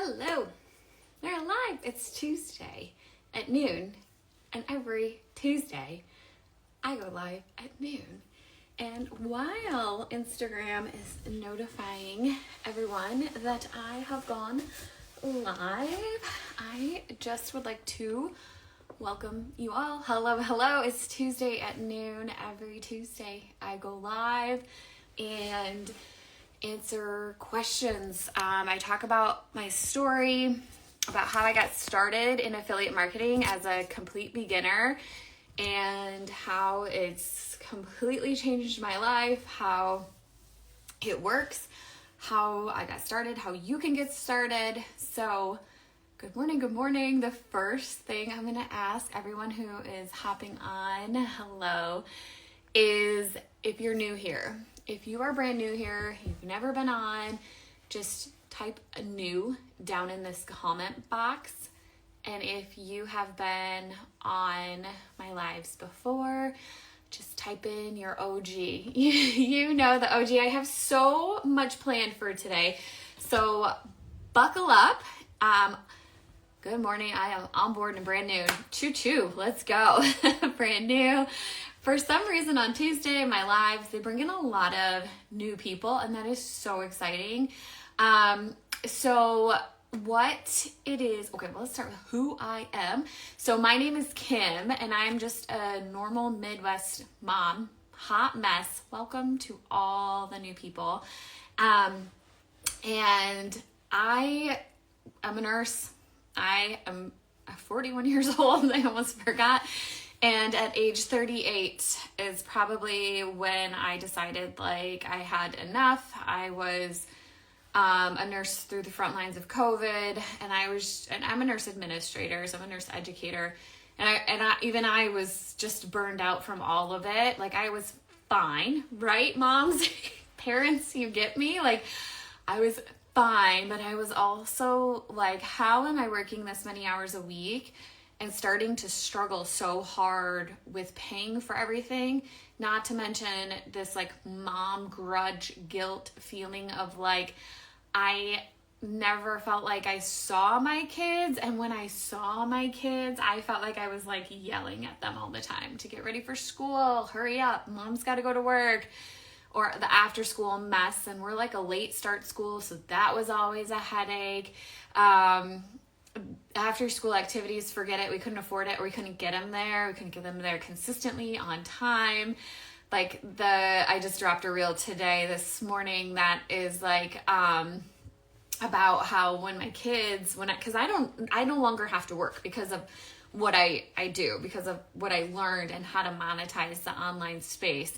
Hello, we're live. It's Tuesday at noon, and every Tuesday I go live at noon. And while Instagram is notifying everyone that I have gone live, I just would like to welcome you all. Hello. It's Tuesday at noon. Every Tuesday I go live and answer questions. I talk about my story, about how I got started in affiliate marketing as a complete beginner and how it's completely changed my life, how it works, how I got started, how you can get started. So good morning. The first thing I'm going to ask everyone who is hopping on, hello, is if you're new here. If you are brand new here, you've never been on, just type a new down in this comment box. And if you have been on my lives before, just type in your OG. You know the OG. I have so much planned for today. So buckle up. Good morning. I am on board and brand new. Choo-choo. Let's go. Brand new. For some reason on Tuesday, my lives, they bring in a lot of new people, and that is so exciting. So what it is, okay, well, let's start with who I am. So my name is Kim, and I'm just a normal Midwest mom, hot mess. Welcome to all the new people. And I am a nurse. I am 41 years old. I almost forgot. And at age 38 is probably when I decided like I had enough. I was a nurse through the front lines of COVID, and I'm a nurse administrator, so I'm a nurse educator. And I was just burned out from all of it. Like I was fine, right, moms, parents, you get me? Like I was fine, but I was also like, how am I working this many hours a week and starting to struggle so hard with paying for everything, not to mention this like mom grudge guilt feeling of like, I never felt like I saw my kids. And when I saw my kids, I felt like I was like yelling at them all the time to get ready for school. Hurry up. Mom's got to go to work. Or the after school mess. And we're like a late start school. So that was always a headache. After school activities, forget it. We couldn't afford it, or we couldn't get them there. We couldn't get them there consistently on time. Like I just dropped a reel this morning that is like, about how when my kids, cause I no longer have to work because of what I do, because of what I learned and how to monetize the online space.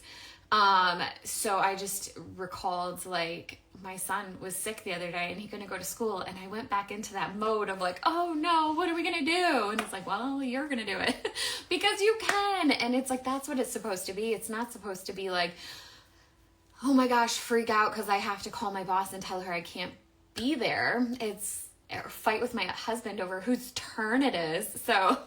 So I just recalled like my son was sick the other day and he couldn't go to school, and I went back into that mode of like, oh no, what are we going to do? And it's like, well, you're going to do it because you can. And it's like, that's what it's supposed to be. It's not supposed to be like, oh my gosh, freak out because I have to call my boss and tell her I can't be there. It's a fight with my husband over whose turn it is. So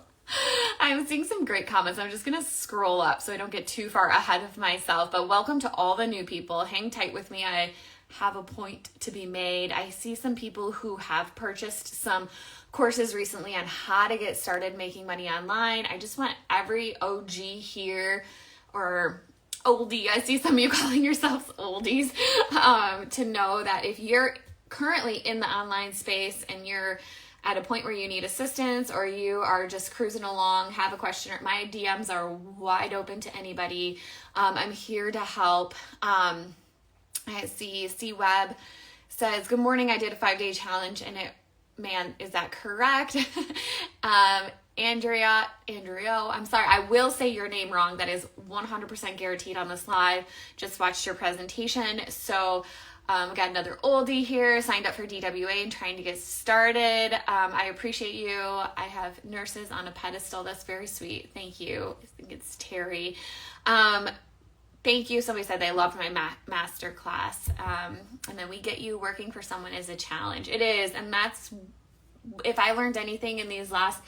I'm seeing some great comments. I'm just going to scroll up so I don't get too far ahead of myself. But welcome to all the new people. Hang tight with me. I have a point to be made. I see some people who have purchased some courses recently on how to get started making money online. I just want every OG here, or oldie, I see some of you calling yourselves oldies, to know that if you're currently in the online space and you're at a point where you need assistance, or you are just cruising along, have a question, or my DMs are wide open to anybody. I'm here to help. I see C-Web says, good morning. I did a 5-day challenge and is that correct? Andrea, I'm sorry. I will say your name wrong. That is 100% guaranteed on this live. Just watched your presentation. So got another oldie here, signed up for DWA and trying to get started. I appreciate you. I have nurses on a pedestal. That's very sweet. Thank you. I think it's Terry. Thank you. Somebody said they loved my Masterclass. And then we get you working for someone is a challenge. It is. And that's, if I learned anything in these last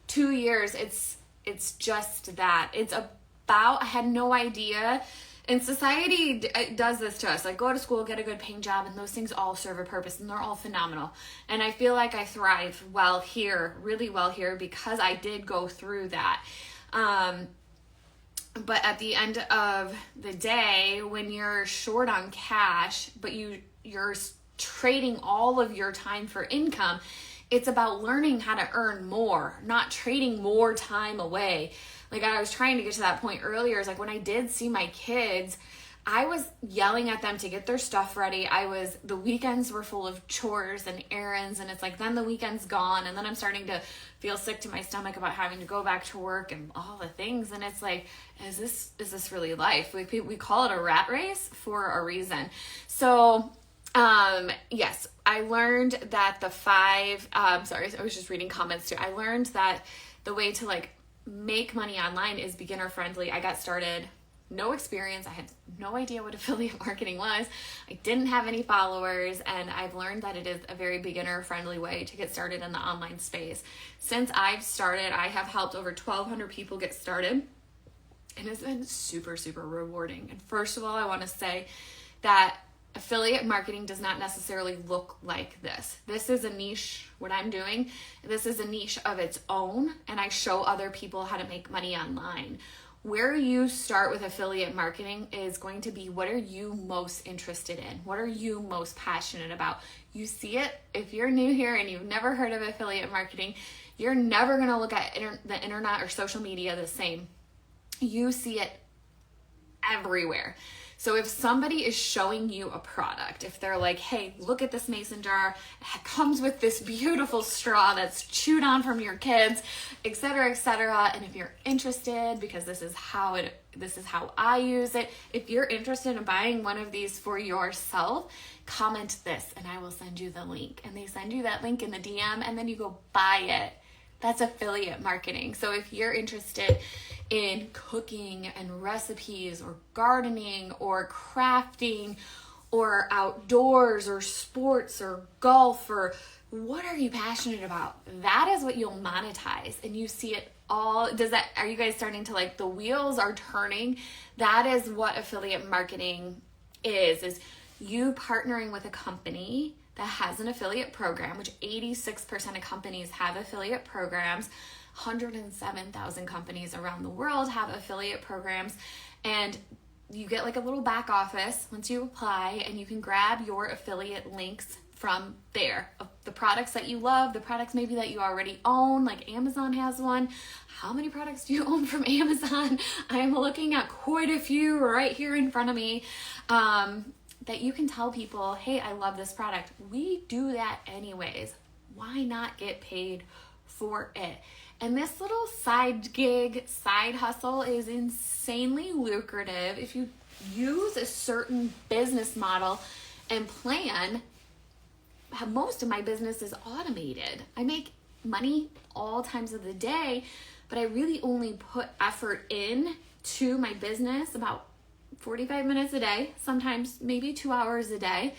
2 years, it's just that. It's about, I had no idea And society does this to us. Like, go to school, get a good paying job, and those things all serve a purpose, and they're all phenomenal. And I feel like I thrive well here, really well here, because I did go through that. But at the end of the day, when you're short on cash, but you're trading all of your time for income, it's about learning how to earn more, not trading more time away. Like, I was trying to get to that point earlier. It's like, when I did see my kids, I was yelling at them to get their stuff ready. The weekends were full of chores and errands, and it's like, then the weekend's gone, and then I'm starting to feel sick to my stomach about having to go back to work and all the things. And it's like, is this really life? We call it a rat race for a reason. So, yes, I learned that I was just reading comments too. I learned that the way to like make money online is beginner friendly. I got started, no experience. I had no idea what affiliate marketing was. I didn't have any followers, and I've learned that it is a very beginner friendly way to get started in the online space. Since I've started, I have helped over 1,200 people get started, and it's been super, super rewarding. And first of all, I want to say that affiliate marketing does not necessarily look like this. This is a niche, what I'm doing. This is a niche of its own, and I show other people how to make money online. Where you start with affiliate marketing is going to be, what are you most interested in? What are you most passionate about? You see it, if you're new here and you've never heard of affiliate marketing, you're never going to look at the internet or social media the same. You see it everywhere. So if somebody is showing you a product, if they're like, hey, look at this mason jar, it comes with this beautiful straw that's chewed on from your kids, etc., etc. And if you're interested, because this is how I use it, if you're interested in buying one of these for yourself, comment this and I will send you the link. And they send you that link in the DM, and then you go buy it. That's affiliate marketing. So if you're interested in cooking and recipes or gardening or crafting or outdoors or sports or golf, or what are you passionate about? That is what you'll monetize, and you see it all. Are you guys starting to, like, the wheels are turning? That is what affiliate marketing is you partnering with a company that has an affiliate program, which 86% of companies have affiliate programs. 107,000 companies around the world have affiliate programs, and you get like a little back office once you apply, and you can grab your affiliate links from there. The products that you love, the products maybe that you already own, like Amazon has one. How many products do you own from Amazon? I'm looking at quite a few right here in front of me. That you can tell people, hey, I love this product. We do that anyways. Why not get paid for it? And this little side gig, side hustle is insanely lucrative if you use a certain business model and plan. Most of my business is automated. I make money all times of the day, but I really only put effort in to my business about 45 minutes a day, sometimes maybe 2 hours a day,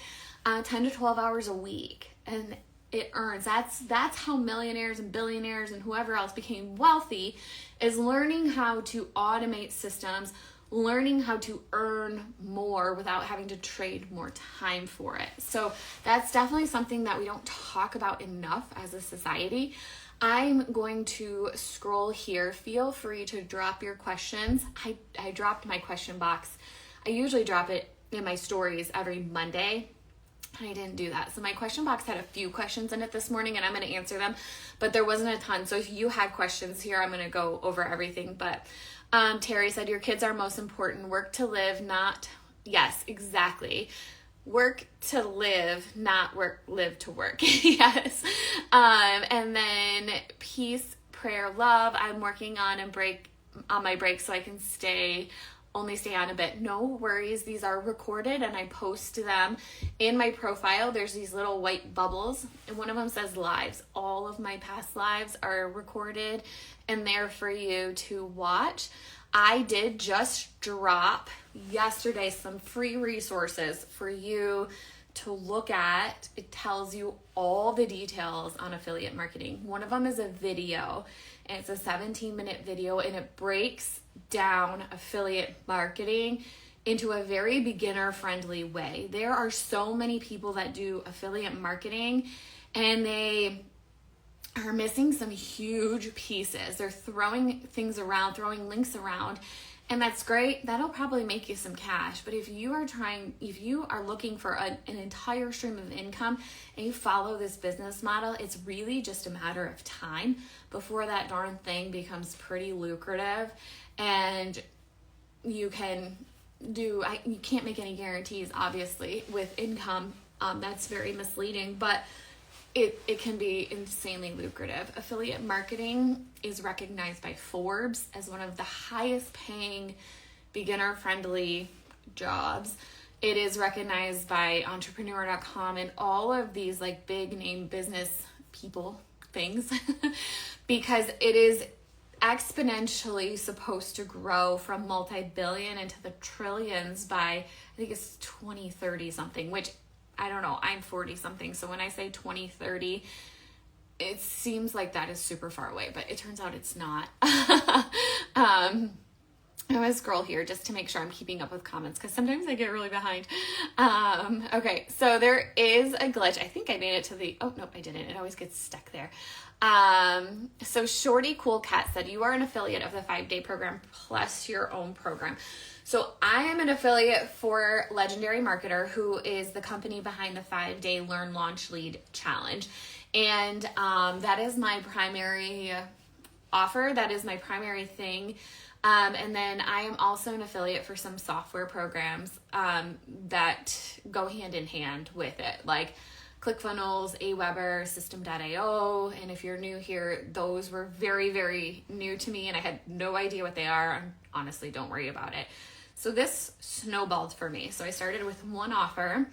10 to 12 hours a week. And it earns. That's how millionaires and billionaires and whoever else became wealthy, is learning how to automate systems, learning how to earn more without having to trade more time for it. So that's definitely something that we don't talk about enough as a society. I'm going to scroll here. Feel free to drop your questions. I dropped my question box. I usually drop it in my stories every Monday. I didn't do that. So my question box had a few questions in it this morning, and I'm going to answer them, but there wasn't a ton. So if you had questions here, I'm going to go over everything. But Terry said, your kids are most important. Work to live, not... Yes, exactly. Work to live, not live to work. Yes. And then peace, prayer, love. I'm working on my break so I can only stay on a bit. No worries. These are recorded and I post them in my profile. There's these little white bubbles, and one of them says lives. All of my past lives are recorded and there for you to watch. I did just drop yesterday some free resources for you to look at. It tells you all the details on affiliate marketing. One of them is a video, and it's a 17-minute video, and it breaks down affiliate marketing into a very beginner friendly way. There are so many people that do affiliate marketing and they are missing some huge pieces. They're throwing things around, throwing links around, and that's great. That'll probably make you some cash. But if you are looking for an entire stream of income and you follow this business model, it's really just a matter of time before that darn thing becomes pretty lucrative. And you can you can't make any guarantees, obviously, with income. That's very misleading, but it can be insanely lucrative. Affiliate marketing is recognized by Forbes as one of the highest paying beginner friendly jobs. It is recognized by entrepreneur.com and all of these like big name business people things because it is exponentially supposed to grow from multi-billion into the trillions by, I think it's 2030 something, which I don't know, I'm 40 something. So when I say 2030, it seems like that is super far away, but it turns out it's not. I'm going to scroll here just to make sure I'm keeping up with comments because sometimes I get really behind. Okay, so there is a glitch. I think I made it to oh, nope, I didn't. It always gets stuck there. So Shorty Cool Cat said, you are an affiliate of the 5-day program plus your own program. So I am an affiliate for Legendary Marketer, who is the company behind the 5-day Learn, Launch, Lead Challenge. And that is my primary offer. That is my primary thing. And then I am also an affiliate for some software programs that go hand in hand with it, like ClickFunnels, Aweber, System.io. And if you're new here, those were very, very new to me and I had no idea what they are. Honestly, don't worry about it. So this snowballed for me. So I started with one offer,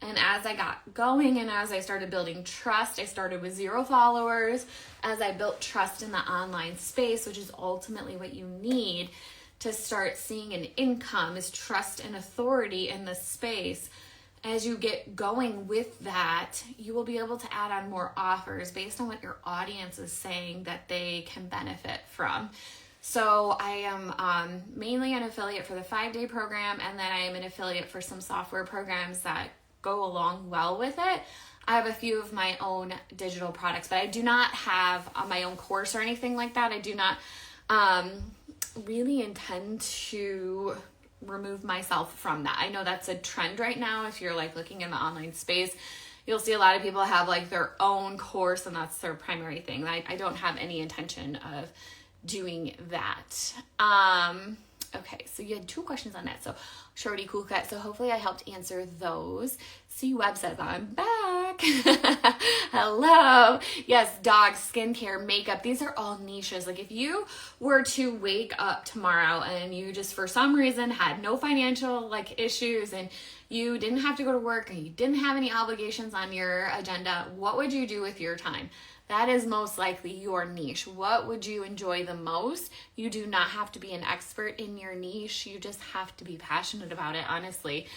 and as I got going and as I started building trust, I started with 0 followers. As I built trust in the online space, which is ultimately what you need to start seeing an income, is trust and authority in the space. As you get going with that, you will be able to add on more offers based on what your audience is saying that they can benefit from. So I am mainly an affiliate for the 5-day program, and then I am an affiliate for some software programs that go along well with it. I have a few of my own digital products, but I do not have my own course or anything like that. I do not really intend to remove myself from that. I know that's a trend right now. If you're like looking in the online space, you'll see a lot of people have like their own course and that's their primary thing. I don't have any intention of doing that. Okay, so you had 2 questions on that. So Shorty Cool Cat. So hopefully I helped answer those. See, Web says I'm back. Hello. Yes, dogs, skincare, makeup. These are all niches. Like if you were to wake up tomorrow and you just for some reason had no financial like issues and you didn't have to go to work and you didn't have any obligations on your agenda, what would you do with your time? That is most likely your niche. What would you enjoy the most? You do not have to be an expert in your niche. You just have to be passionate about it, honestly.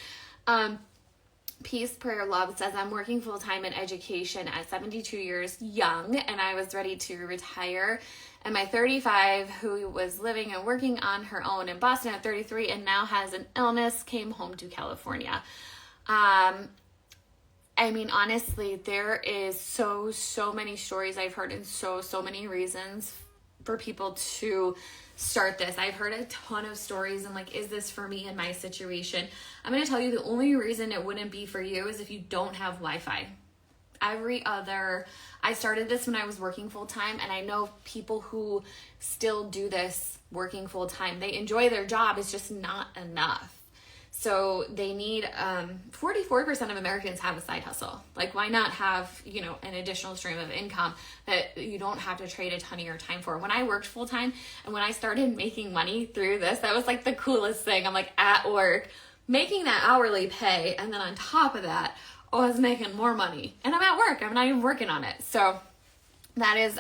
Peace, Prayer, Love says, I'm working full-time in education at 72 years young, and I was ready to retire. And my 35, who was living and working on her own in Boston at 33 and now has an illness, came home to California. I mean, honestly, there is so many stories I've heard and so many reasons for people to start this. I've heard a ton of stories and like, is this for me in my situation? I'm going to tell you the only reason it wouldn't be for you is if you don't have Wi-Fi. I started this when I was working full-time, and I know people who still do this working full-time. They enjoy their job. It's just not enough. So they need, 44% of Americans have a side hustle. Like, why not have, an additional stream of income that you don't have to trade a ton of your time for? When I worked full time and when I started making money through this, that was like the coolest thing. I'm like at work making that hourly pay. And then on top of that, I was making more money and I'm at work. I'm not even working on it. So that is,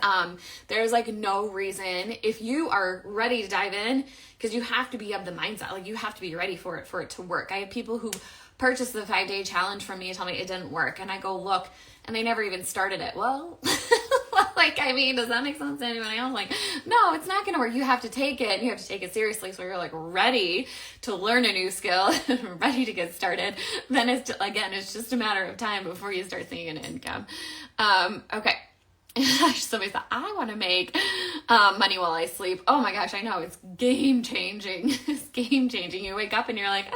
there's like no reason if you are ready to dive in, because you have to be of the mindset, like you have to be ready for it to work. I have people who purchased the 5-day challenge from me and tell me it didn't work. And I go, look, and they never even started it. Well, Like, I mean, does that make sense to anyone else? Like, no, it's not going to work. You have to take it, and you have to take it seriously. So you're like ready to learn a new skill, ready to get started. Then it's just a matter of time before you start seeing an income. Okay. Somebody said, I want to make money while I sleep. Oh my gosh, I know. It's game changing. It's game changing. You wake up and you're like,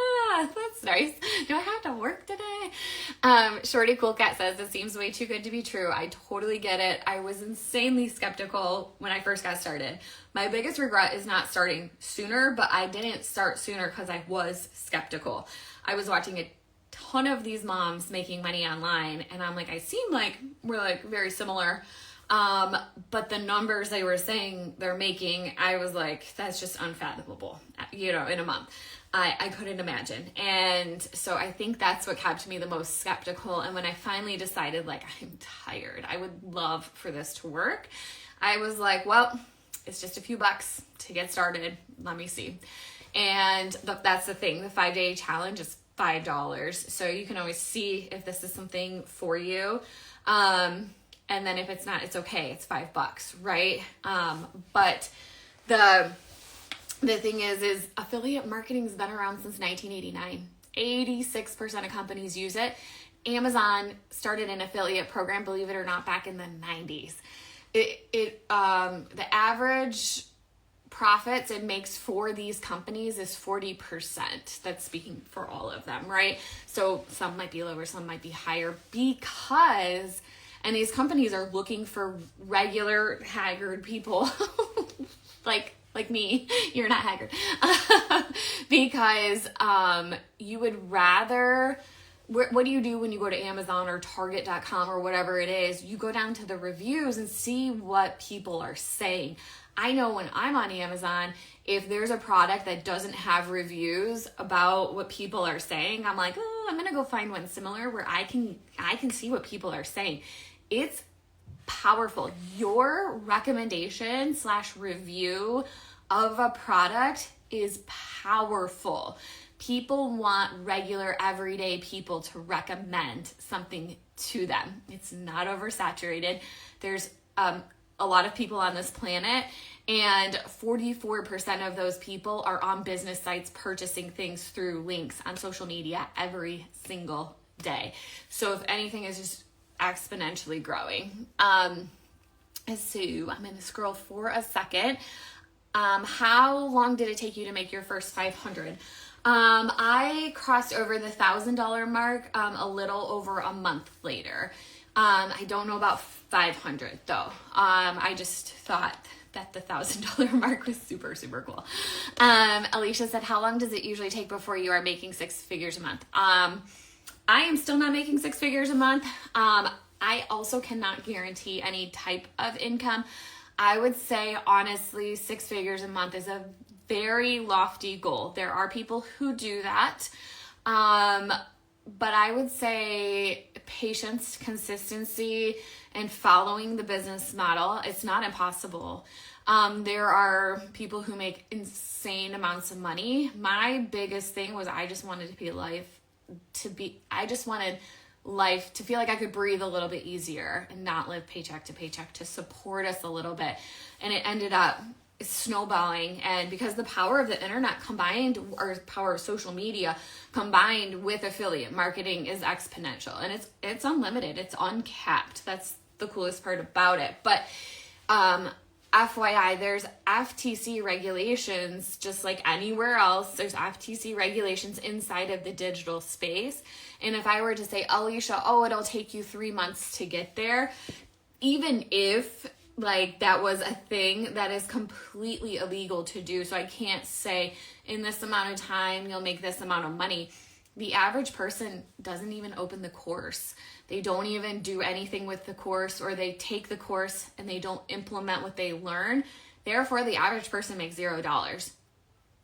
that's nice. Do I have to work today? Shorty Cool Cat says, it seems way too good to be true. I totally get it. I was insanely skeptical when I first got started. My biggest regret is not starting sooner, but I didn't start sooner because I was skeptical. I was watching a ton of these moms making money online, and I'm like, I seem like we're like very similar. But the numbers they were saying they're making, I was like, that's just unfathomable, in a month. I couldn't imagine. And so I think that's what kept me the most skeptical. And when I finally decided, like, I'm tired, I would love for this to work, I was like, well, it's just a few bucks to get started. Let me see. And that's the thing. The 5-day challenge is $5. So you can always see if this is something for you. And then if it's not, it's okay. It's $5, right? But the thing is affiliate marketing's been around since 1989. 86% of companies use it. Amazon started an affiliate program, believe it or not, back in the 90s. The average profits it makes for these companies is 40%. That's speaking for all of them, right? So some might be lower, some might be higher because, and these companies are looking for regular haggard people like me. You're not haggard. Because you would rather, what do you do when you go to Amazon or Target.com or whatever it is? You go down to the reviews and see what people are saying. I know when I'm on Amazon, if there's a product that doesn't have reviews about what people are saying, I'm like, oh, I'm going to go find one similar where I can see what people are saying. It's powerful. Your recommendation / review of a product is powerful. People want regular, everyday people to recommend something to them. It's not oversaturated. There's a lot of people on this planet, and 44% of those people are on business sites purchasing things through links on social media every single day. So if anything, is just exponentially growing. So I'm going to scroll for a second. How long did it take you to make your first 500? I crossed over the $1,000 mark a little over a month later. I don't know about 500 though. I just thought that the $1,000 mark was super, super cool. Alicia said, how long does it usually take before you are making 6 figures a month? I am still not making 6 figures a month. I also cannot guarantee any type of income. I would say, honestly, 6 figures a month is a very lofty goal. There are people who do that. But I would say patience, consistency, and following the business model. It's not impossible. There are people who make insane amounts of money. My biggest thing was I just wanted life to feel like I could breathe a little bit easier and not live paycheck to paycheck, to support us a little bit. And it ended up snowballing. And because the power of the internet combined, or power of social media combined with affiliate marketing is exponential, and it's unlimited. It's uncapped. That's the coolest part about it. But FYI, there's FTC regulations, just like anywhere else. There's FTC regulations inside of the digital space. And if I were to say, Alicia, it'll take you 3 months to get there, even if like that was a thing, that is completely illegal to do. So I can't say in this amount of time you'll make this amount of money. The average person doesn't even open the course. They don't even do anything with the course, or they take the course and they don't implement what they learn. Therefore, the average person makes $0.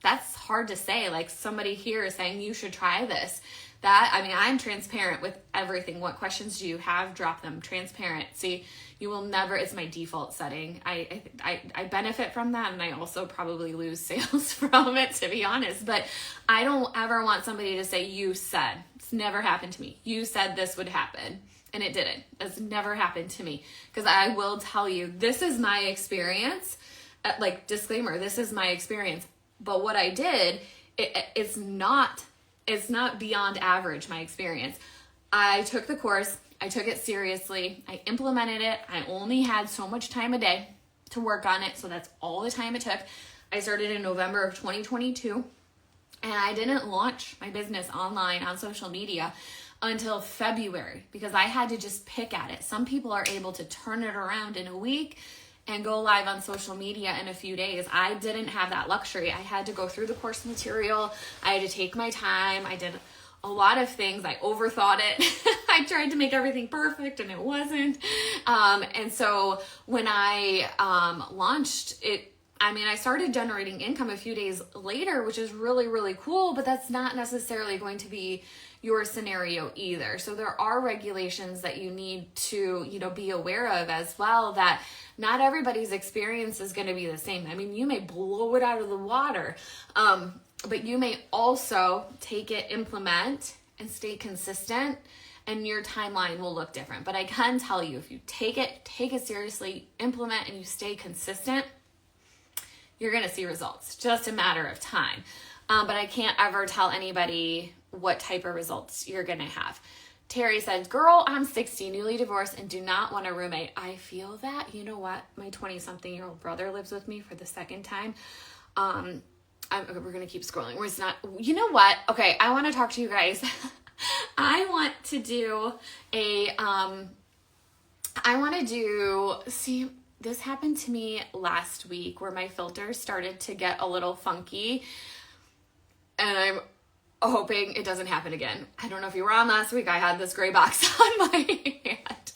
That's hard to say. Like, somebody here is saying you should try this. I'm transparent with everything. What questions do you have? Drop them. Transparent. See, you will never, it's my default setting. I benefit from that, and I also probably lose sales from it, to be honest. But I don't ever want somebody to say, you said. It's never happened to me. You said this would happen. And it didn't. It's never happened to me. Because I will tell you, this is my experience. Like, disclaimer, this is my experience. But what I did, it's not beyond average, my experience. I took the course. I took it seriously. I implemented it. I only had so much time a day to work on it. So that's all the time it took. I started in November of 2022. And I didn't launch my business online on social media until February because I had to just pick at it. Some people are able to turn it around in a week and go live on social media in a few days. I didn't have that luxury. I had to go through the course material. I had to take my time. I did a lot of things. I overthought it. I tried to make everything perfect and it wasn't. And so when I launched it, I started generating income a few days later, which is really, really cool, but that's not necessarily going to be your scenario either. So there are regulations that you need to, be aware of as well, that not everybody's experience is going to be the same. You may blow it out of the water, but you may also take it, implement, and stay consistent, and your timeline will look different. But I can tell you, if you take it seriously, implement, and you stay consistent, you're going to see results. It's just a matter of time. But I can't ever tell anybody what type of results you're going to have. Terry says, girl, I'm 60, newly divorced, and do not want a roommate. I feel that. You know what? My 20-something-year-old brother lives with me for the second time. We're going to keep scrolling. You know what? Okay, I want to talk to you guys. I want to do this happened to me last week where my filters started to get a little funky, and I'm hoping it doesn't happen again. I don't know if you were on last week. I had this gray box on my hand.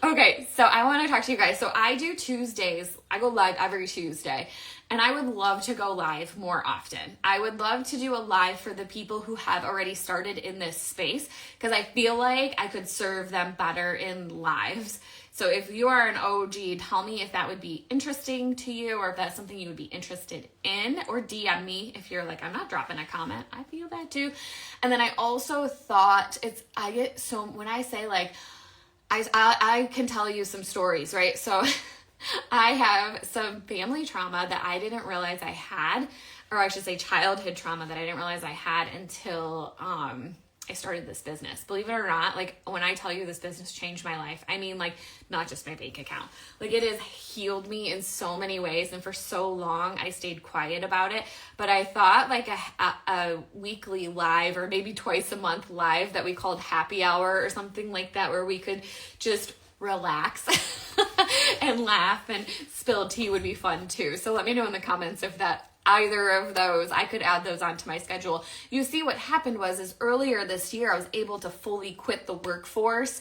Okay, so I want to talk to you guys. So I do Tuesdays. I go live every Tuesday, and I would love to go live more often. I would love to do a live for the people who have already started in this space because I feel like I could serve them better in lives. So if you are an OG, tell me if that would be interesting to you or if that's something you would be interested in, or DM me if you're like, I'm not dropping a comment. I feel that too. And then I also thought when I say like, I can tell you some stories, right? So I have some family trauma that I didn't realize I had, or I should say childhood trauma that I didn't realize I had until, I started this business. Believe it or not, like when I tell you this business changed my life, like not just my bank account. Like it has healed me in so many ways. And for so long I stayed quiet about it. But I thought like a weekly live or maybe twice a month live that we called happy hour or something like that, where we could just relax and laugh and spill tea would be fun too. So let me know in the comments if either of those, I could add those onto my schedule. You see, what happened is earlier this year, I was able to fully quit the workforce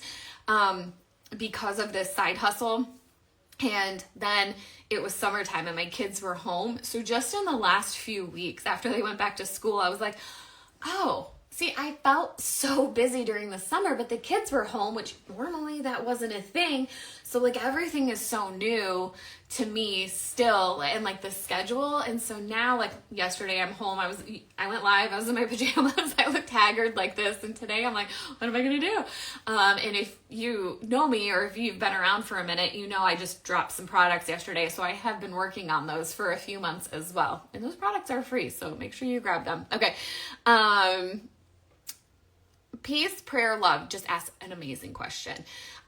because of this side hustle. And then it was summertime and my kids were home. So just in the last few weeks after they went back to school, I was like, oh, see, I felt so busy during the summer, but the kids were home, which normally that wasn't a thing. So like everything is so new to me still, and like the schedule. And so now like yesterday I'm home, I went live, I was in my pajamas, I looked haggard like this. And today I'm like, what am I going to do? And if you know me, or if you've been around for a minute, I just dropped some products yesterday. So I have been working on those for a few months as well. And those products are free. So make sure you grab them. Okay. Peace, prayer, love just asked an amazing question.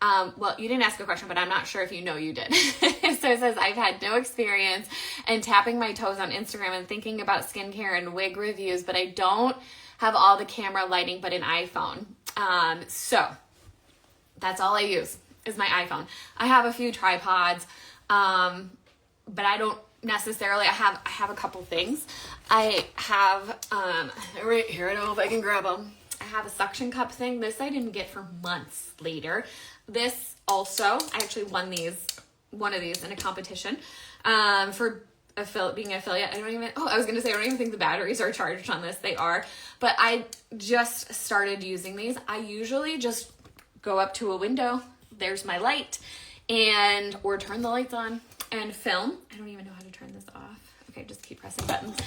Well, you didn't ask a question, but I'm not sure if you did. So it says, I've had no experience in tapping my toes on Instagram and thinking about skincare and wig reviews, but I don't have all the camera lighting but an iPhone. So that's all I use is my iPhone. I have a few tripods, but I don't necessarily, I have a couple things. I have, right here, I don't know if I can grab them. I have a suction cup thing. This I didn't get for months later. This also, I actually won one of these in a competition for being an affiliate. I was going to say, I don't even think the batteries are charged on this. They are, but I just started using these. I usually just go up to a window. There's my light or turn the lights on and film. I don't even know how to turn this off. Okay, just keep pressing buttons.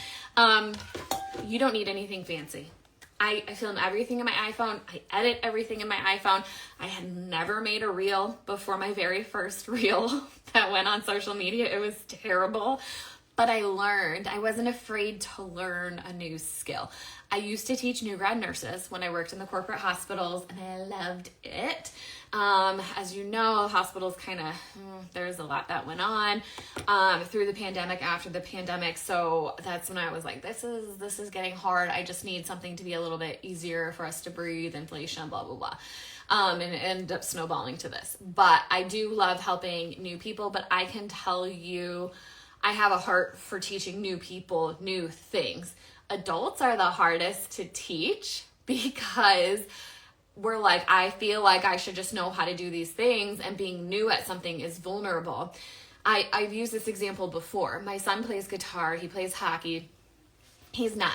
You don't need anything fancy. I film everything in my iPhone. I edit everything in my iPhone. I had never made a reel before my very first reel that went on social media. It was terrible. But I learned. I wasn't afraid to learn a new skill. I used to teach new grad nurses when I worked in the corporate hospitals, and I loved it. As you know, hospitals there's a lot that went on through the pandemic, after the pandemic. So that's when I was like, this is getting hard. I just need something to be a little bit easier for us to breathe, inflation, blah, blah, blah. And it ended up snowballing to this. But I do love helping new people, but I can tell you, I have a heart for teaching new people new things. Adults are the hardest to teach because we're like, I feel like I should just know how to do these things, and being new at something is vulnerable. I've used this example before. My son plays guitar, he plays hockey, he's 9.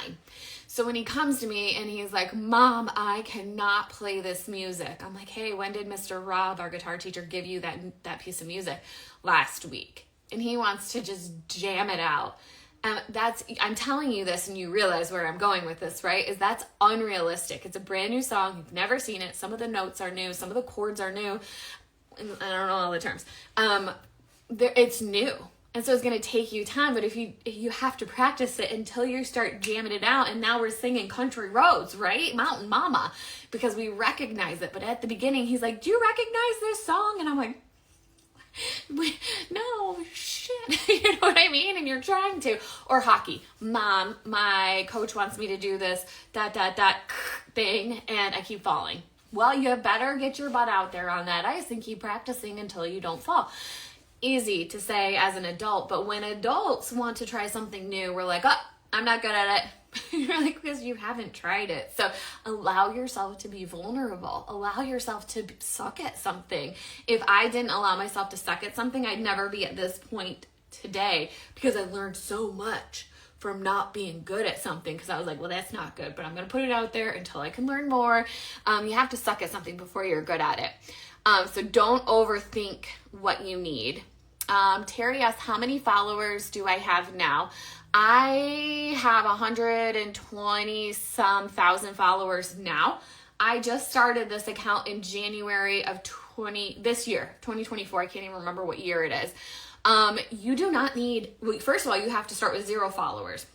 So when he comes to me and he's like, Mom, I cannot play this music. I'm like, hey, when did Mr. Rob, our guitar teacher, give you that piece of music? Last week. And he wants to just jam it out. I'm telling you this, and you realize where I'm going with this, right? Is that's unrealistic. It's a brand new song. You've never seen it. Some of the notes are new. Some of the chords are new. I don't know all the terms. It's new. And so it's going to take you time, but if you have to practice it until you start jamming it out. And now we're singing Country Roads, right? Mountain Mama, because we recognize it. But at the beginning, he's like, do you recognize this song? And I'm like, no, shit. You know what I mean? And you're trying to. Or hockey. Mom, my coach wants me to do this ... thing, and I keep falling. Well, you better get your butt out there on that ice and keep practicing until you don't fall. Easy to say as an adult, but when adults want to try something new, we're like, oh, I'm not good at it. You're like, because you haven't tried it. So allow yourself to be vulnerable. Allow yourself to suck at something. If I didn't allow myself to suck at something, I'd never be at this point today, because I learned so much from not being good at something, because I was like, well, that's not good, but I'm going to put it out there until I can learn more. You have to suck at something before you're good at it. So don't overthink what you need. Terry asks, how many followers do I have now? I have 120 some thousand followers now. I just started this account in January of this year, 2024. I can't even remember what year it is. You do not need, first of all, you have to start with 0 followers.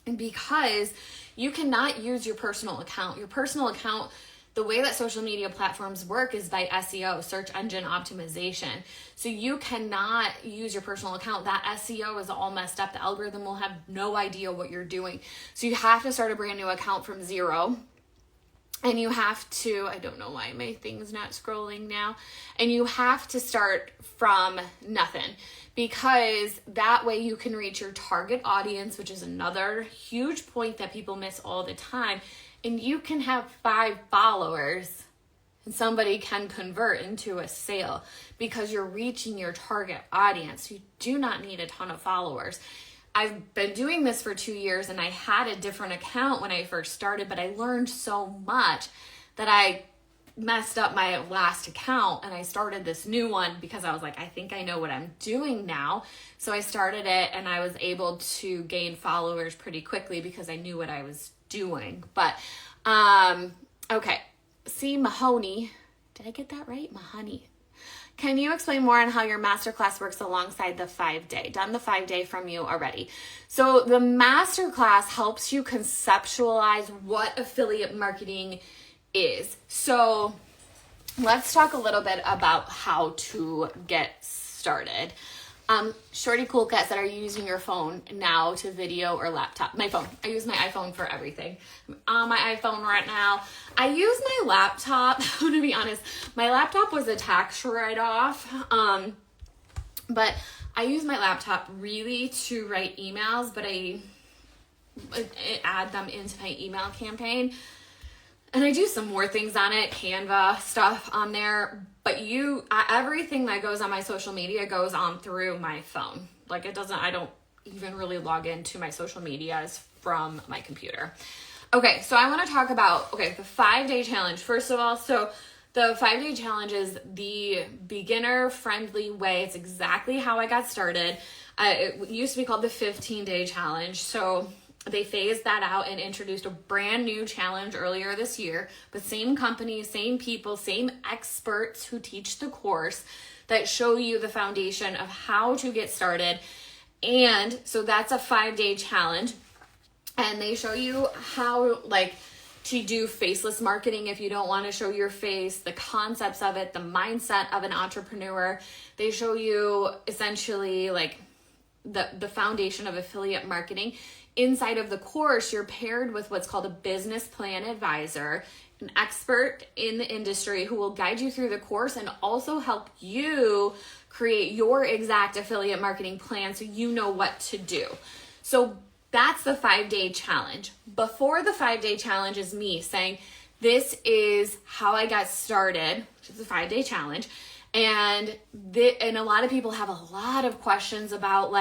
And because you cannot use your personal account. Your personal account, the way that social media platforms work is by SEO, search engine optimization. So you cannot use your personal account. That SEO is all messed up. The algorithm will have no idea what you're doing. So you have to start a brand new account from 0. And you have to, I don't know why my thing's not scrolling now. And you have to start from nothing, because that way you can reach your target audience, which is another huge point that people miss all the time. And you can have 5 followers and somebody can convert into a sale because you're reaching your target audience. You do not need a ton of followers. I've been doing this for 2 years, and I had a different account when I first started, but I learned so much that I messed up my last account, and I started this new one because I was like, I think I know what I'm doing now. So I started it, and I was able to gain followers pretty quickly because I knew what I was doing. But okay, see, Mahoney, did I get that right? Mahoney. Can you explain more on how your masterclass works alongside the 5-day? Done the 5-day from you already. So the masterclass helps you conceptualize what affiliate marketing is. So let's talk a little bit about how to get started. Shorty Cool Cat said, are you using your phone now to video or laptop? My phone. I use my iPhone for everything. I'm on my iPhone right now. I use my laptop. To be honest, my laptop was a tax write-off. But I use my laptop really to write emails, but I add them into my email campaign. And I do some more things on it, Canva stuff on there, but everything that goes on my social media goes on through my phone. Like I don't even really log into my social medias from my computer. Okay, so I want to talk about, the 5-day challenge. First of all, so the 5-day challenge is the beginner-friendly way. It's exactly how I got started. It used to be called the 15-day challenge. So They phased that out and introduced a brand new challenge earlier this year, but same company, same people, same experts who teach the course that show you the foundation of how to get started. And so that's a 5-day challenge. And they show you how to do faceless marketing if you don't want to show your face, the concepts of it, the mindset of an entrepreneur. They show you essentially the foundation of affiliate marketing. Inside of the course, you're paired with what's called a business plan advisor, an expert in the industry who will guide you through the course and also help you create your exact affiliate marketing plan so you know what to do. So that's the 5-day challenge. Before the 5-day challenge is me saying, this is how I got started, which is a 5-day challenge. And a lot of people have a lot of questions about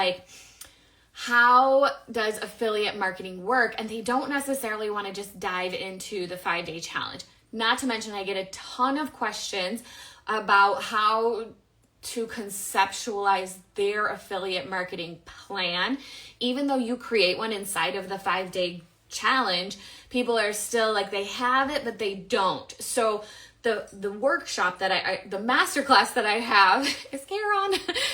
how does affiliate marketing work? And they don't necessarily want to just dive into the 5-day challenge. Not to mention, I get a ton of questions about how to conceptualize their affiliate marketing plan. Even though you create one inside of the 5-day challenge, people are still they have it, but they don't. So the workshop that the masterclass that I have is Karen.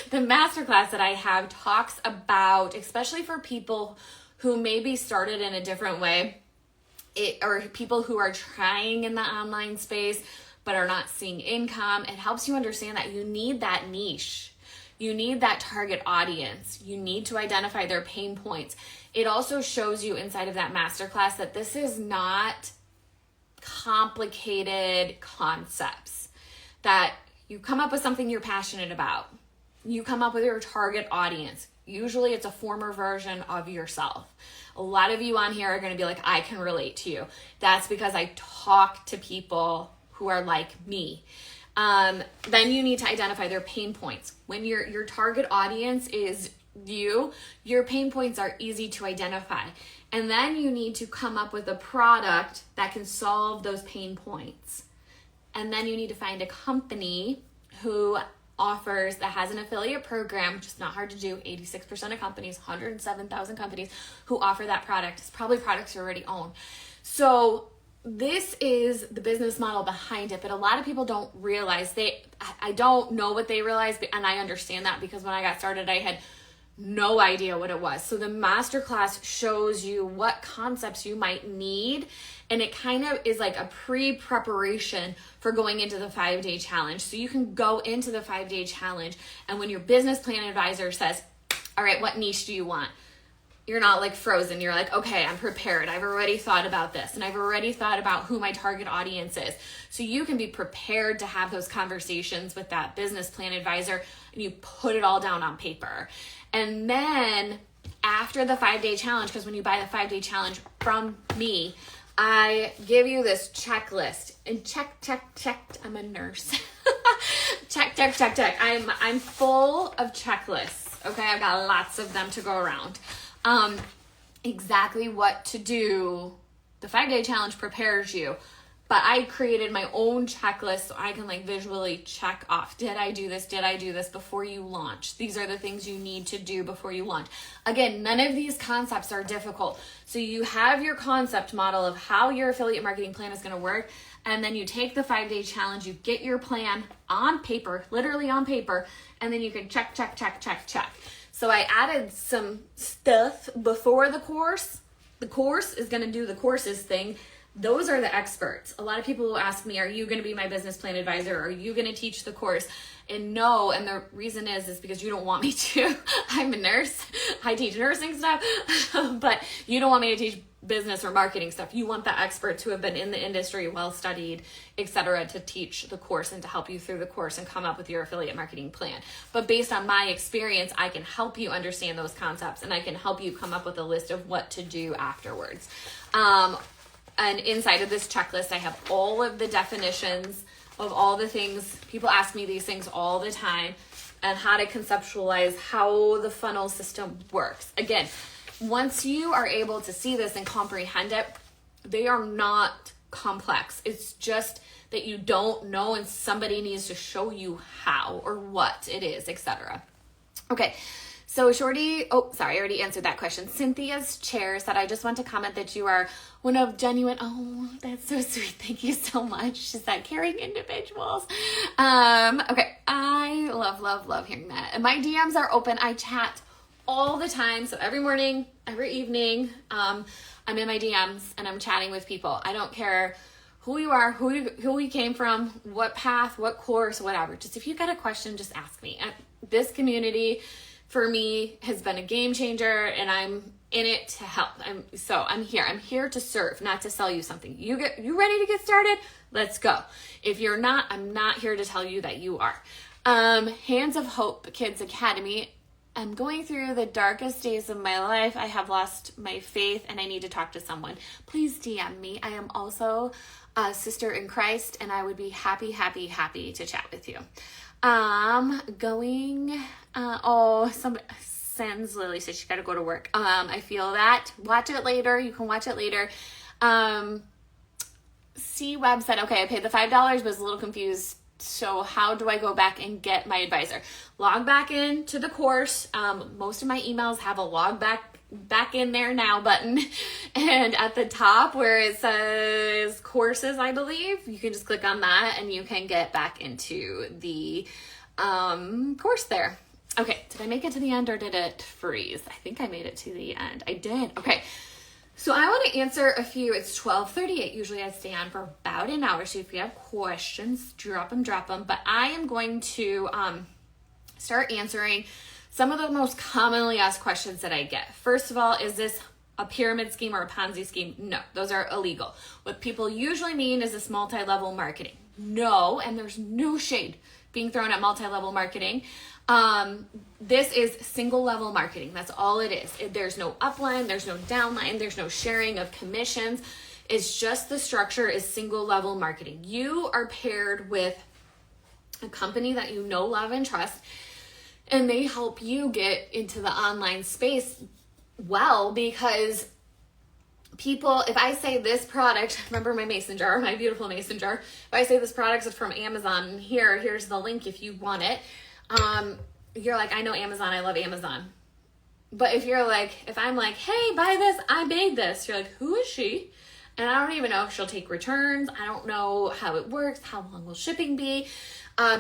The masterclass that I have talks about, especially for people who maybe started in a different way, or people who are trying in the online space but are not seeing income. It helps you understand that you need that niche. You need that target audience. You need to identify their pain points. It also shows you inside of that masterclass that this is not complicated concepts, that you come up with something you're passionate about. You come up with your target audience. Usually it's a former version of yourself. A lot of you on here are going to be like, I can relate to you. That's because I talk to people who are like me. Then you need to identify their pain points. When your target audience is you, your pain points are easy to identify. And then you need to come up with a product that can solve those pain points. And then you need to find a company who that has an affiliate program, which is not hard to do. 86% of companies, 107,000 companies who offer that product. It's probably products you already own. So this is the business model behind it, but a lot of people don't realize I don't know what they realize, and I understand that because when I got started, I had no idea what it was. So the masterclass shows you what concepts you might need, and it kind of is like a pre-preparation for going into the 5-day challenge. So you can go into the 5-day challenge, and when your business plan advisor says, all right, what niche do you want? You're not frozen. You're like, okay, I'm prepared. I've already thought about this, and I've already thought about who my target audience is. So you can be prepared to have those conversations with that business plan advisor, and you put it all down on paper. And then after the 5-day challenge, because when you buy the 5-day challenge from me, I give you this checklist. And check. I'm a nurse. check. I'm full of checklists. Okay, I've got lots of them to go around. Exactly what to do. The 5-day challenge prepares you. But I created my own checklist so I can visually check off. Did I do this? Did I do this before you launch? These are the things you need to do before you launch. Again, none of these concepts are difficult. So you have your concept model of how your affiliate marketing plan is going to work. And then you take the 5-day challenge, you get your plan on paper, literally on paper, and then you can check. So I added some stuff before the course. The course is going to do the courses thing. Those are the experts. A lot of people will ask me, are you going to be my business plan advisor? Are you going to teach the course? And no, and the reason is because you don't want me to. I'm a nurse. I teach nursing stuff, but you don't want me to teach business or marketing stuff. You want the experts who have been in the industry, well-studied, etc., to teach the course and to help you through the course and come up with your affiliate marketing plan. But based on my experience, I can help you understand those concepts, and I can help you come up with a list of what to do afterwards. And inside of this checklist, I have all of the definitions of all the things. People ask me these things all the time, and how to conceptualize how the funnel system works. Again, once you are able to see this and comprehend it, they are not complex. It's just that you don't know and somebody needs to show you how or what it is, etc. Okay, So Shorty, oh, sorry, I already answered that question. Cynthia's Chair said, I just want to comment that you are one of genuine, oh, that's so sweet. Thank you so much. She said, caring individuals. Okay, I love hearing that. And my DMs are open. I chat all the time. So every morning, every evening, I'm in my DMs and I'm chatting with people. I don't care who you are, who you came from, what path, what course, whatever. Just if you got a question, just ask me. This community for me has been a game changer, and I'm in it to help. I'm here. I'm here to serve, not to sell you something. You ready to get started? Let's go. If you're not, I'm not here to tell you that you are. Hands of Hope Kids Academy. I'm going through the darkest days of my life. I have lost my faith and I need to talk to someone. Please DM me. I am also a sister in Christ, and I would be happy to chat with you. Sans Lily says she got to go to work. I feel that. Watch it later. You can watch it later. C Web said, okay, I paid the $5, but was a little confused. So how do I go back and get my advisor? Log back into the course. Most of my emails have a log back in there now button. And at the top where it says courses, I believe, you can just click on that and you can get back into the course there. Okay, did I make it to the end or did it freeze? I think I made it to the end. I did. Okay. So I want to answer a few. It's 12:38. Usually I stay on for about an hour. So if you have questions, drop them. But I am going to start answering some of the most commonly asked questions that I get. First of all, is this a pyramid scheme or a Ponzi scheme? No, those are illegal. What people usually mean is this multi-level marketing. No, and there's no shade being thrown at multi-level marketing. This is single level marketing. That's all it is. There's no upline, there's no downline, there's no sharing of commissions. It's just the structure is single level marketing. You are paired with a company that you know, love, and trust, and they help you get into the online space well, because people, if I say this product, remember my mason jar, my beautiful mason jar, if I say this product is from Amazon, here's the link if you want it, you're like, I know Amazon, I love Amazon. But if you're like, if I'm like, hey, buy this, I made this, you're like, who is she? And I don't even know if she'll take returns. I don't know how it works. How long will shipping be?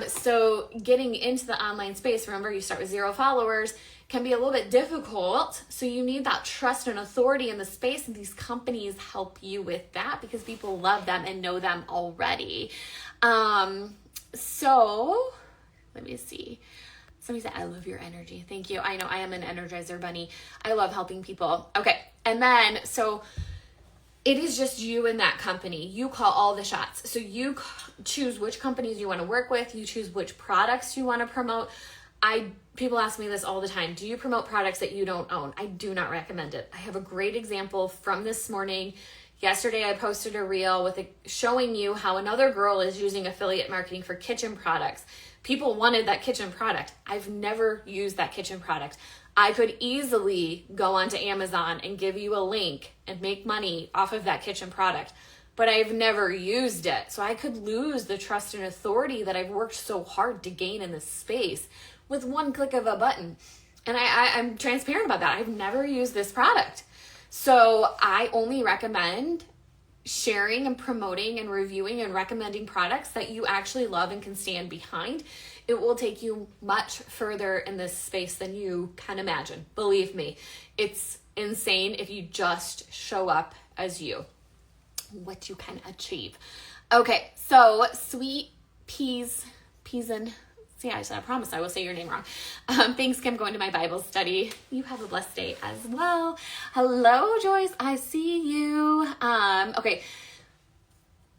So getting into the online space, remember you start with 0 followers, can be a little bit difficult. So you need that trust and authority in the space, and these companies help you with that because people love them and know them already. So let me see. Somebody said, I love your energy. Thank you. I know I am an energizer bunny. I love helping people. Okay. And then, so it is just you and that company. You call all the shots. So you choose which companies you want to work with. You choose which products you want to promote. People ask me this all the time. Do you promote products that you don't own? I do not recommend it. I have a great example from this morning. Yesterday, I posted a reel showing you how another girl is using affiliate marketing for kitchen products. People wanted that kitchen product. I've never used that kitchen product. I could easily go onto Amazon and give you a link and make money off of that kitchen product, but I've never used it. So I could lose the trust and authority that I've worked so hard to gain in this space with one click of a button. And I'm transparent about that. I've never used this product. So I only recommend sharing and promoting and reviewing and recommending products that you actually love and can stand behind. It will take you much further in this space than you can imagine. Believe me, it's insane if you just show up as you, what you can achieve. Okay, so Sweet Peas and see, I promise I will say your name wrong. Thanks, Kim, going to my Bible study. You have a blessed day as well. Hello, Joyce. I see you. Okay.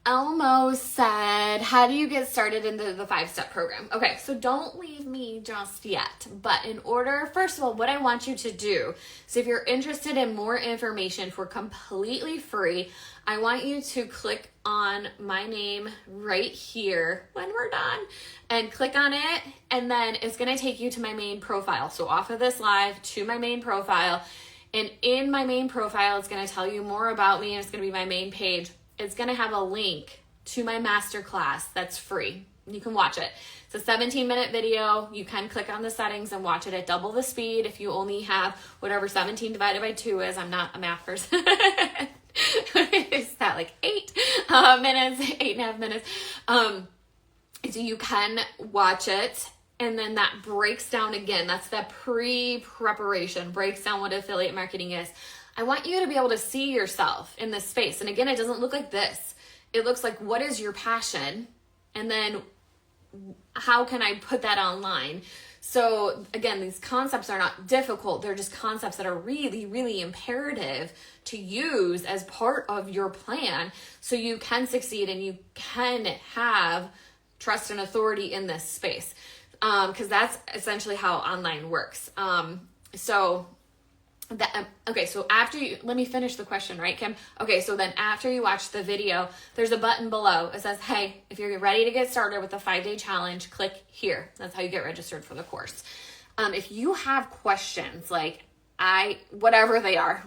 Elmo said, how do you get started into the 5-step program? Okay, so don't leave me just yet. But in order, first of all, what I want you to do, so if you're interested in more information for completely free, I want you to click on my name right here when we're done and click on it. And then it's going to take you to my main profile. So off of this live to my main profile. And in my main profile, it's going to tell you more about me, and it's going to be my main page. It's going to have a link to my masterclass that's free. You can watch it. It's a 17-minute video. You can click on the settings and watch it at double the speed if you only have whatever 17 divided by 2 is. I'm not a math person. Is that like 8 minutes, 8.5 minutes? So you can watch it, and then that breaks down again. That's that pre-preparation, breaks down what affiliate marketing is. I want you to be able to see yourself in this space. And again, it doesn't look like this. It looks like, what is your passion? And then how can I put that online? So again, these concepts are not difficult. They're just concepts that are really, really imperative to use as part of your plan so you can succeed and you can have trust and authority in this space. Because that's essentially how online works. So after you, let me finish the question, right, Kim? Okay, so then after you watch the video, there's a button below. It says, hey, if you're ready to get started with the 5-day challenge, click here. That's how you get registered for the course. If you have questions, like whatever they are,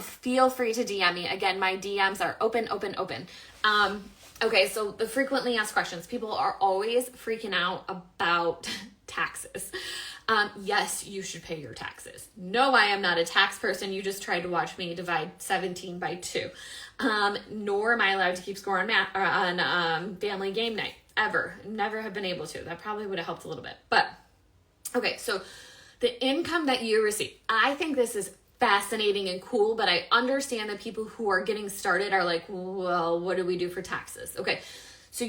feel free to DM me. Again, my DMs are open. Okay, so the frequently asked questions. People are always freaking out about taxes. Yes, you should pay your taxes. No, I am not a tax person. You just tried to watch me divide 17 by 2. Nor am I allowed to keep score on family game night, ever. Never have been able to. That probably would have helped a little bit. But, okay, so the income that you receive, I think this is fascinating and cool, but I understand that people who are getting started are like, well, what do we do for taxes? Okay, so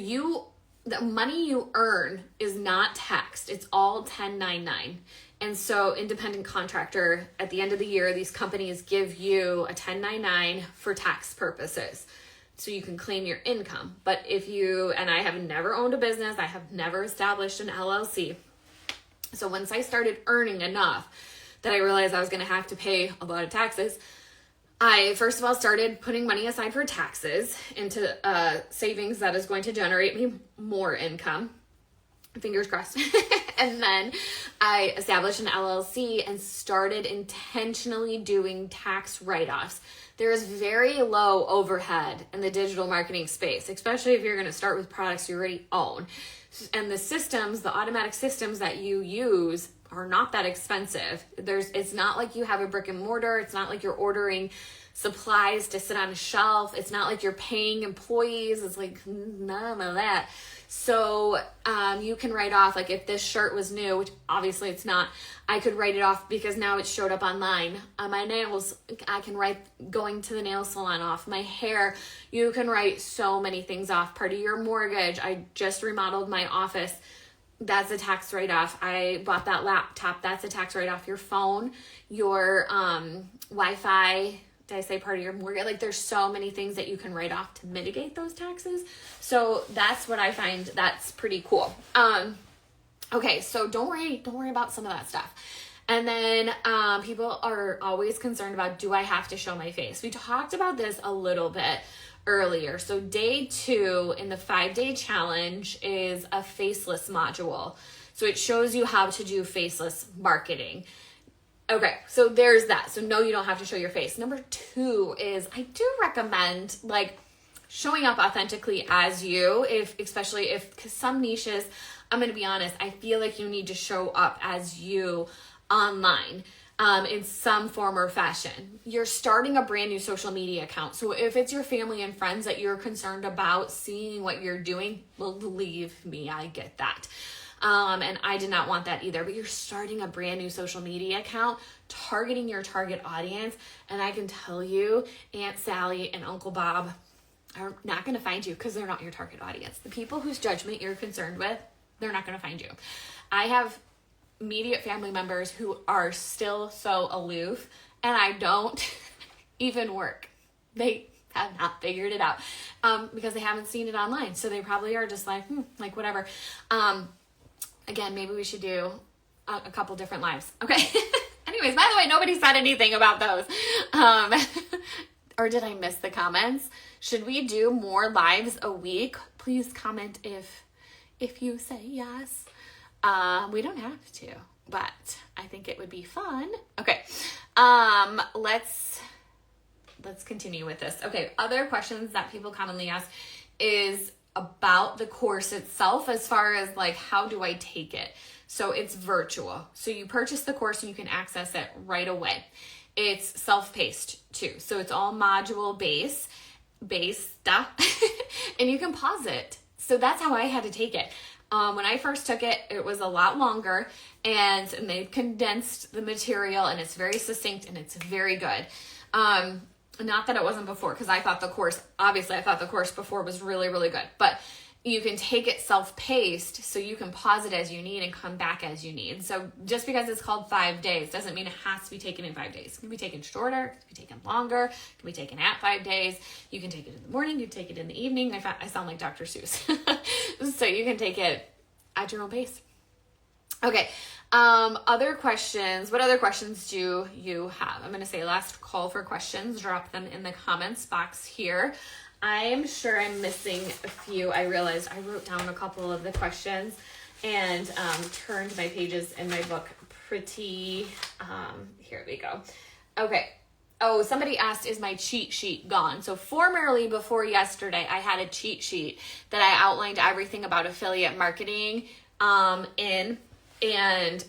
the money you earn is not taxed. It's all 1099. And so independent contractor, at the end of the year, these companies give you a 1099 for tax purposes. So you can claim your income. But and I have never owned a business. I have never established an LLC. So once I started earning enough that I realized I was going to have to pay a lot of taxes, I first of all started putting money aside for taxes into savings that is going to generate me more income. Fingers crossed. And then I established an LLC and started intentionally doing tax write-offs. There is very low overhead in the digital marketing space, especially if you're going to start with products you already own. And the automatic systems that you use are not that expensive. It's not like you have a brick and mortar. It's not like you're ordering supplies to sit on a shelf. It's not like you're paying employees. It's like none of that. So you can write off, like if this shirt was new, which obviously it's not, I could write it off because now it showed up online. My nails, I can write going to the nail salon off. My hair, you can write so many things off. Part of your mortgage. I just remodeled my office. That's a tax write-off. I bought that laptop. That's a tax write-off. Your phone, your Wi-Fi. Did I say part of your mortgage? Like there's so many things that you can write off to mitigate those taxes. So that's what I find that's pretty cool. Okay, so don't worry about some of that stuff. And then people are always concerned about, do I have to show my face? We talked about this a little bit earlier. So day 2 in the 5-day challenge is a faceless module. So it shows you how to do faceless marketing. Okay, so there's that. So no, you don't have to show your face. Number 2 is I do recommend like showing up authentically as you, especially because some niches, I'm going to be honest, I feel like you need to show up as you online. In some form or fashion. You're starting a brand new social media account. So if it's your family and friends that you're concerned about seeing what you're doing, well, believe me, I get that. And I did not want that either, but you're starting a brand new social media account, targeting your target audience. And I can tell you, Aunt Sally and Uncle Bob are not going to find you because they're not your target audience. The people whose judgment you're concerned with, they're not going to find you. I have immediate family members who are still so aloof, and I don't even work. They have not figured it out because they haven't seen it online. So they probably are just like whatever. Again, maybe we should do a couple different lives. Okay. Anyways, by the way, nobody said anything about those. Or did I miss the comments? Should we do more lives a week? Please comment if you say yes. We don't have to, but I think it would be fun. Okay. Let's continue with this. Okay. Other questions that people commonly ask is, about the course itself as far as like, how do I take it? So it's virtual. So you purchase the course and you can access it right away. It's self-paced too. So it's all module based, and you can pause it. So that's how I had to take it. When I first took it, it was a lot longer, and they've condensed the material, and it's very succinct and it's very good. Not that it wasn't before, because I thought the course before was really, really good, but you can take it self-paced, so you can pause it as you need and come back as you need. So just because it's called 5 days doesn't mean it has to be taken in 5 days. It can be taken shorter, it can be taken longer, it can be taken at 5 days. You can take it in the morning, you can take it in the evening. I sound like Dr. Seuss. So you can take it at your own pace. Okay. Other questions. What other questions do you have? I'm going to say last call for questions. Drop them in the comments box here. I am sure I'm missing a few. I realized I wrote down a couple of the questions and turned my pages in my book pretty, here we go. Okay. Oh, somebody asked, is my cheat sheet gone? So formerly, before yesterday, I had a cheat sheet that I outlined everything about affiliate marketing in, and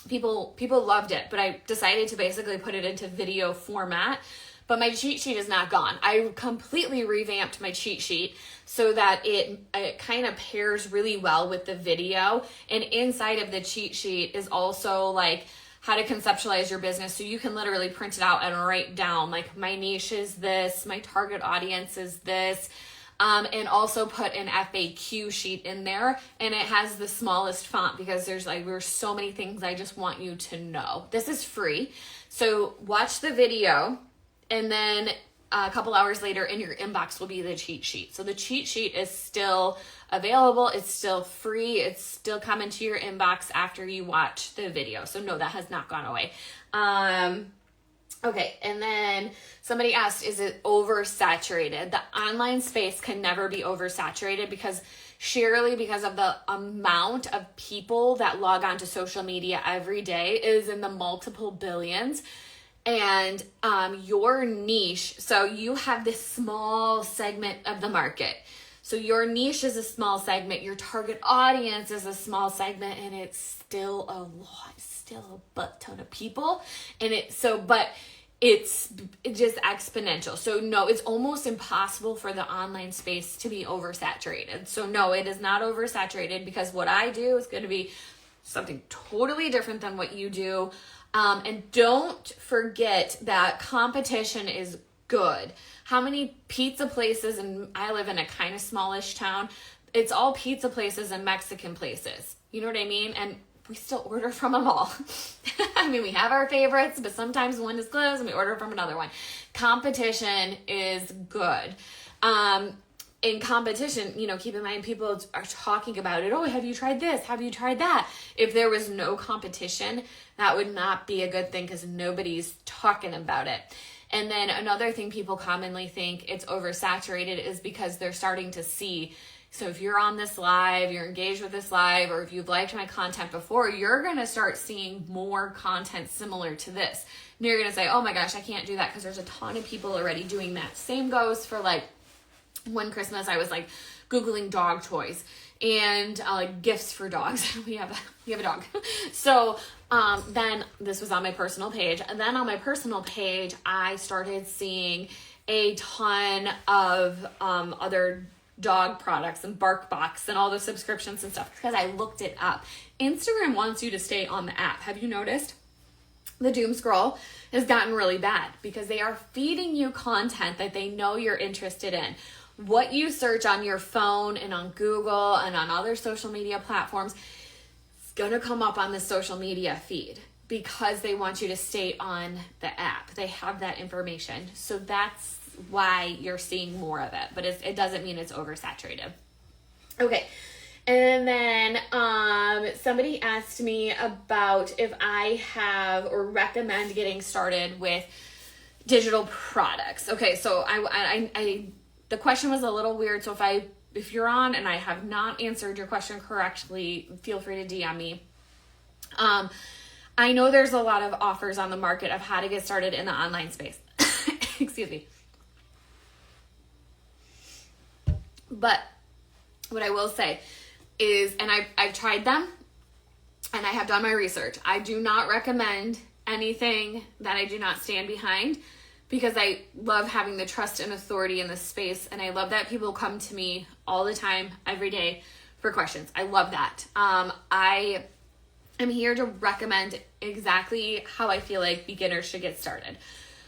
people loved it, but I decided to basically put it into video format. But my cheat sheet is not gone. I completely revamped my cheat sheet so that it kind of pairs really well with the video. And inside of the cheat sheet is also like how to conceptualize your business. So you can literally print it out and write down like, my niche is this, my target audience is this, and also put an FAQ sheet in there. And it has the smallest font because there's so many things I just want you to know. This is free. So watch the video. And then a couple hours later in your inbox will be the cheat sheet. So the cheat sheet is still available. It's still free. It's still coming to your inbox after you watch the video. So no, that has not gone away. Okay. And then somebody asked, is it oversaturated? The online space can never be oversaturated because of the amount of people that log on to social media every day is in the multiple billions. And your niche, so you have this small segment of the market. So your niche is a small segment, your target audience is a small segment, and it's still a butt ton of people. And it's just exponential. So no, it's almost impossible for the online space to be oversaturated. So no, it is not oversaturated, because what I do is going to be something totally different than what you do. And don't forget that competition is good. How many pizza places, and I live in a kind of smallish town, it's all pizza places and Mexican places. You know what I mean? And we still order from them all. I mean, we have our favorites, but sometimes one is closed and we order from another one. Competition is good. In competition, keep in mind, people are talking about it. Oh, have you tried this? Have you tried that? If there was no competition, that would not be a good thing because nobody's talking about it. And then another thing people commonly think it's oversaturated is because they're starting to see. So if you're on this live, you're engaged with this live, or if you've liked my content before, you're going to start seeing more content similar to this. And you're going to say, oh my gosh, I can't do that because there's a ton of people already doing that. Same goes for one Christmas, I was Googling dog toys and gifts for dogs. We have a dog. So then this was on my personal page. And then on my personal page, I started seeing a ton of other dog products and BarkBox and all the subscriptions and stuff because I looked it up. Instagram wants you to stay on the app. Have you noticed? The doom scroll has gotten really bad because they are feeding you content that they know you're interested in. What you search on your phone and on Google and on other social media platforms is going to come up on the social media feed because they want you to stay on the app. They have that information. So that's why you're seeing more of it, but it doesn't mean it's oversaturated. Okay. And then somebody asked me about if I have or recommend getting started with digital products. Okay, so I the question was a little weird, so if you're on and I have not answered your question correctly, feel free to DM me. I know there's a lot of offers on the market of how to get started in the online space. Excuse me. But what I will say is, and I've tried them and I have done my research. I do not recommend anything that I do not stand behind, because I love having the trust and authority in this space. And I love that people come to me all the time, every day, for questions. I love that. I am here to recommend exactly how I feel like beginners should get started.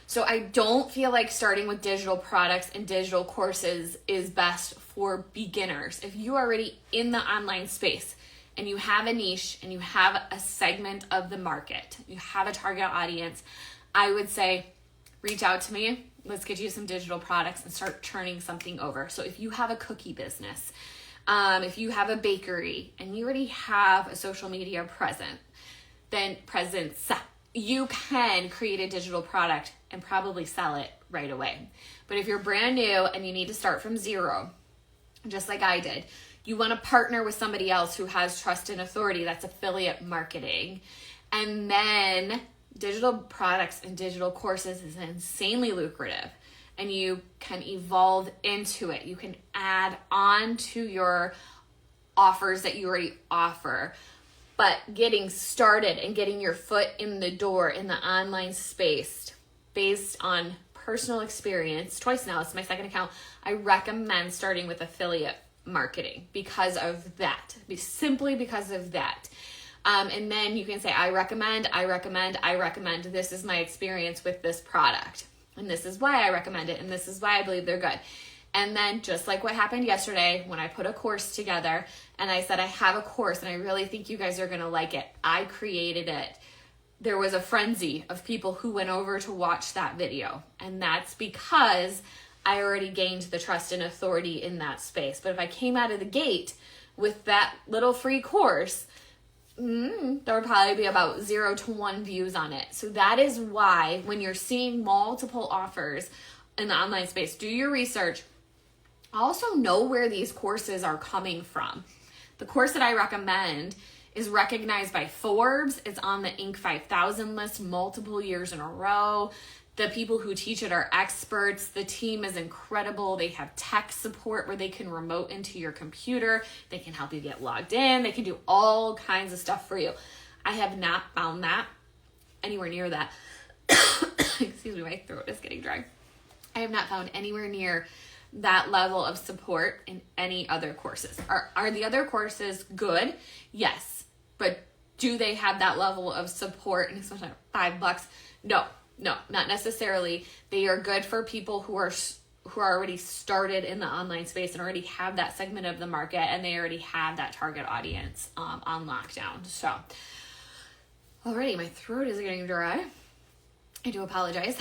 So I don't feel like starting with digital products and digital courses is best for beginners. If you are already in the online space and you have a niche and you have a segment of the market, you have a target audience, I would say reach out to me. Let's get you some digital products and start turning something over. So if you have a cookie business, if you have a bakery and you already have a social media presence, you can create a digital product and probably sell it right away. But if you're brand new and you need to start from zero, just like I did, you want to partner with somebody else who has trust and authority. That's affiliate marketing. And then digital products and digital courses is insanely lucrative, and you can evolve into it. You can add on to your offers that you already offer. But getting started and getting your foot in the door in the online space based on personal experience, twice now, it's my second account, I recommend starting with affiliate marketing because of that, simply because of that. And then you can say, I recommend, this is my experience with this product. And this is why I recommend it. And this is why I believe they're good. And then just like what happened yesterday when I put a course together and I said, I have a course and I really think you guys are going to like it. I created it. There was a frenzy of people who went over to watch that video. And that's because I already gained the trust and authority in that space. But if I came out of the gate with that little free course, there would probably be about 0 to 1 views on it. So that is why when you're seeing multiple offers in the online space, do your research. Also know where these courses are coming from. The course that I recommend is recognized by Forbes. It's on the Inc. 5000 list multiple years in a row. The people who teach it are experts. The team is incredible. They have tech support where they can remote into your computer. They can help you get logged in. They can do all kinds of stuff for you. I have not found that anywhere near that. Excuse me, my throat is getting dry. I have not found anywhere near that level of support in any other courses. Are the other courses good? Yes. But do they have that level of support? And especially $5? No, not necessarily. They are good for people who are already started in the online space and already have that segment of the market, and they already have that target audience on lockdown. So, already my throat is getting dry. I do apologize.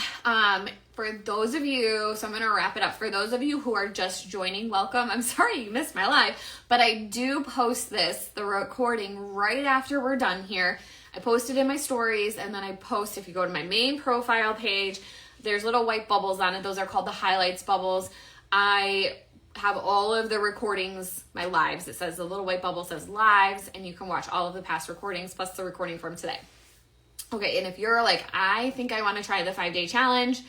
For those of you, so I'm going to wrap it up. For those of you who are just joining, welcome. I'm sorry you missed my live, but I do post the recording right after we're done here. I post it in my stories, and then I post, if you go to my main profile page, there's little white bubbles on it. Those are called the highlights bubbles. I have all of the recordings, my lives. It says, the little white bubble says lives, and you can watch all of the past recordings plus the recording from today. Okay, and if you're like, I think I want to try the 5-day challenge.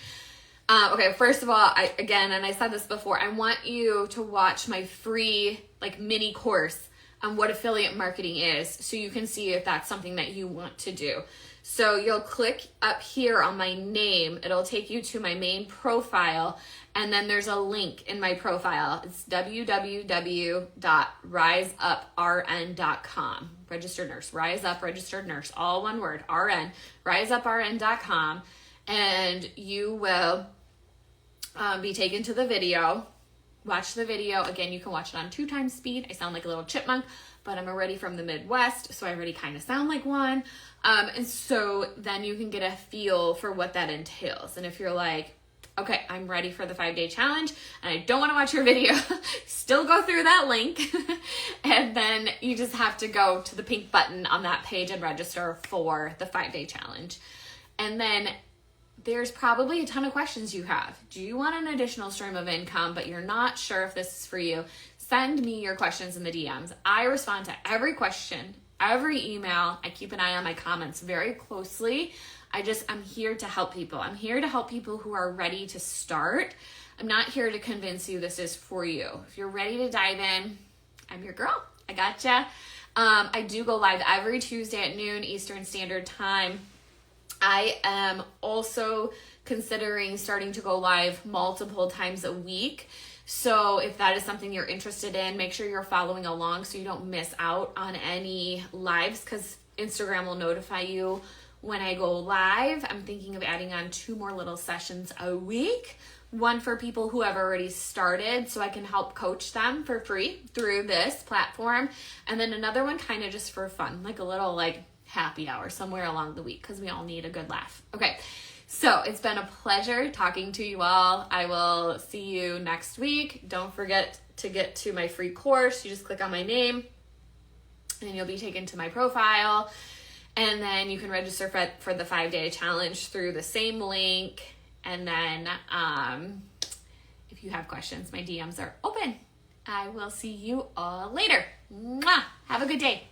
Okay, first of all, I said this before, I want you to watch my free mini course on what affiliate marketing is, so you can see if that's something that you want to do. So you'll click up here on my name. It'll take you to my main profile, and then there's a link in my profile. It's www.riseuprn.com. Registered nurse, Rise Up Registered Nurse, all one word, RN, riseuprn.com, and you will be taken to the video. Watch the video. Again, you can watch it on 2 times speed. I sound like a little chipmunk, but I'm already from the Midwest, so I already kind of sound like one. And so then you can get a feel for what that entails. And if you're like, okay, I'm ready for the 5-day challenge and I don't want to watch your video, still go through that link. And then you just have to go to the pink button on that page and register for the 5-day challenge. And then there's probably a ton of questions you have. Do you want an additional stream of income, but you're not sure if this is for you? Send me your questions in the DMs. I respond to every question, every email. I keep an eye on my comments very closely. I'm here to help people. I'm here to help people who are ready to start. I'm not here to convince you this is for you. If you're ready to dive in, I'm your girl. I gotcha. I do go live every Tuesday at noon Eastern Standard Time. I am also considering starting to go live multiple times a week. So if that is something you're interested in, make sure you're following along so you don't miss out on any lives, because Instagram will notify you when I go live. I'm thinking of adding on 2 more little sessions a week. One for people who have already started so I can help coach them for free through this platform. And then another one kind of just for fun, like a little like happy hour somewhere along the week, because we all need a good laugh. Okay, so it's been a pleasure talking to you all. I will see you next week. Don't forget to get to my free course. You just click on my name and you'll be taken to my profile. And then you can register for the 5-day challenge through the same link. And then if you have questions, my DMs are open. I will see you all later. Mwah! Have a good day.